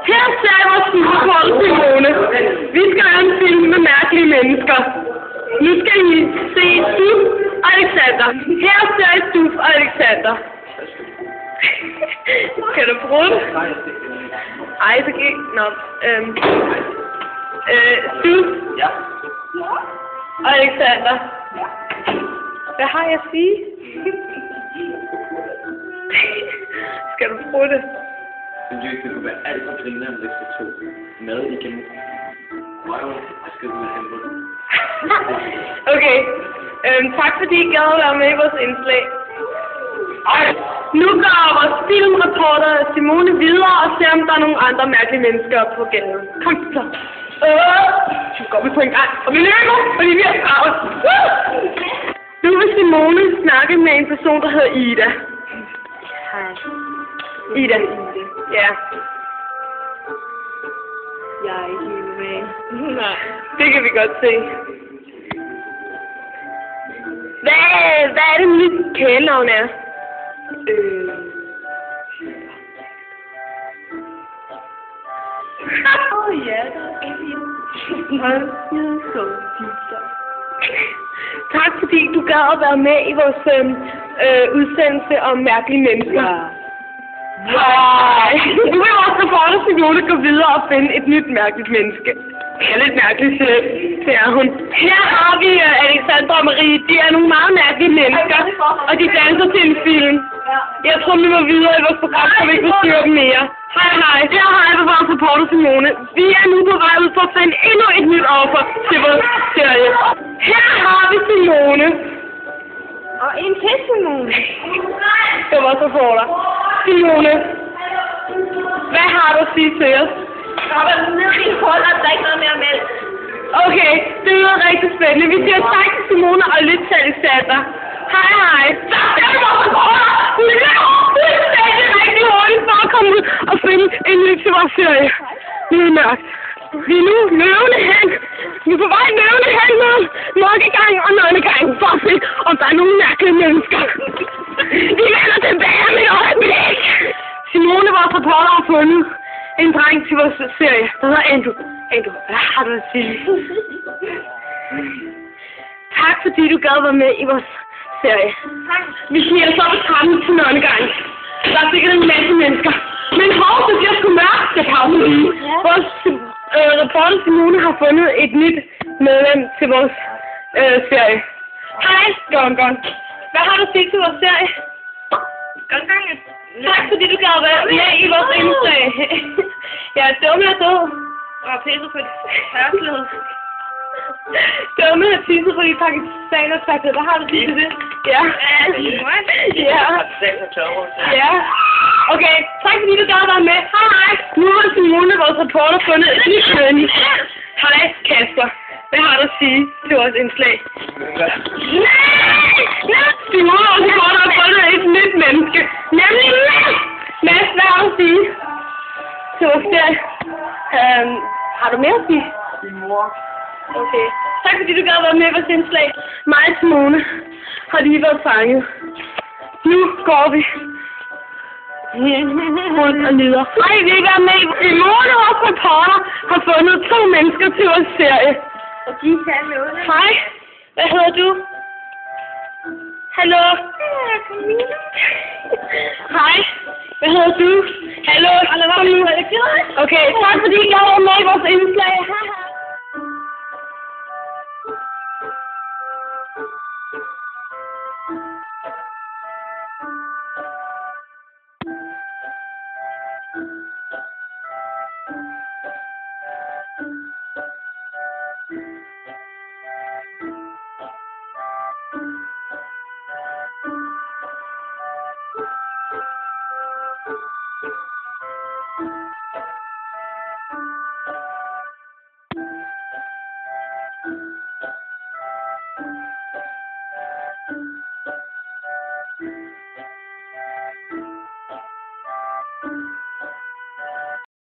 Her ser jeg vores superkort, Simone. Vi skal lave en film med mærkelige mennesker. Nu skal I se Stuf og Alexander. Her ser I Stuf og Alexander. Kan du bruge det? Ej, så kan nå. Stuf og Alexander. Hvad har jeg at sige? Skal du bruge det? Det kunne være alt for griner, hvis du tog mad igennem røven og skrev ud af helvede. Okay. Tak fordi I gad at være med i vores indslag. Nu går vores filmreporter Simone videre og ser, om der er nogle andre mærkelige mennesker på gaden. Kom så. Så går vi på en gang. Og vi løber, fordi vi er travlt. Nu vil Simone snakke med en person, der hedder Ida. Hej. Ida. Ja. Jeg er ikke helt med. Nej, det kan vi godt se. Hvad er det mit kælenavn er? Ja, det er fint. Tak fordi du gad at være med i vores udsendelse om mærkelige mennesker. Hej! Nu vil vores reporter Simone gå videre og finde et nyt mærkeligt menneske. Det er lidt mærkeligt selv, siger hun. Her har vi Alexandra og Marie. De er nogle meget mærkelige mennesker, og de danser til en film. Jeg tror, vi må videre i vores program, så vi ikke forstyrrer dem mere. Hej, hej. Her har jeg vores reporter Simone. Vi er nu på vej ud for at finde endnu et nyt offer til vores serie. Her har vi Simone. Og en til Simone. Det var vores reporter. Simone, hvad har du at sige til os? Jeg har været nede i en hold, og der er ikke noget mere mælk. Okay, det lyder rigtig spændende. Vi siger tak til Simone og lidt til Alexander. Hej, hej. Så er det vores reporter. Vi løber fuldstændig rigtig hurtigt for at komme ud og finde en ny til vores serie. Nu er det mørkt. Vi er nu løvende hen. Vi er på vej løvende hen med mørkegang og nøgnegang for at se, om der er nogle mærkelige mennesker. Vi vender tilbage med et øjeblik. Simone, vores reporter, har fundet en dreng til vores serie, der hedder Andrew. Andrew, hvad har du at sige? Tak fordi du gad være med i vores serie. Vi sniger så på trappen til nøgnegang. Der er sikkert en masse mennesker. Men hov, det bliver sgu mørkt, det pause lige. Vores reporter Simone har fundet et nyt medlem til vores serie. Hej, Gon. Hvad har du at sige til vores serie? Gon. Tak fordi du gad være med i vores indslag. Jeg er dumme og død. Og pisset på et tørklæde. Dumme og tisset på de pakistaner-tørklæder. Hvad har du at sige til det? Ja. Ja. Ja. Okay, tak fordi du gad være med. Hej. Nu har Simone, vores reporter, fundet et nyt køn. Hej, Kasper. Hvad har du at sige til vores indslag? Nej! Simone, vores reporter, har fundet et nyt menneske. Nemlig Mads, hvad har du at sige til vores serie? Har du mere at sige? Din mor. Okay. Tak fordi du gad være med i vores indslag. Mig og Simone har lige været fanget. Nu går vi rundt og nyder. Hej, vi vil være med. Simone, vores reporter, har fundet 2 mennesker til vores serie. Og de kan noget. Hej, hvad hedder du? Hallo? Hej, hvad hedder du? Hallo? Okay, tak fordi I gad være med i vores indslag.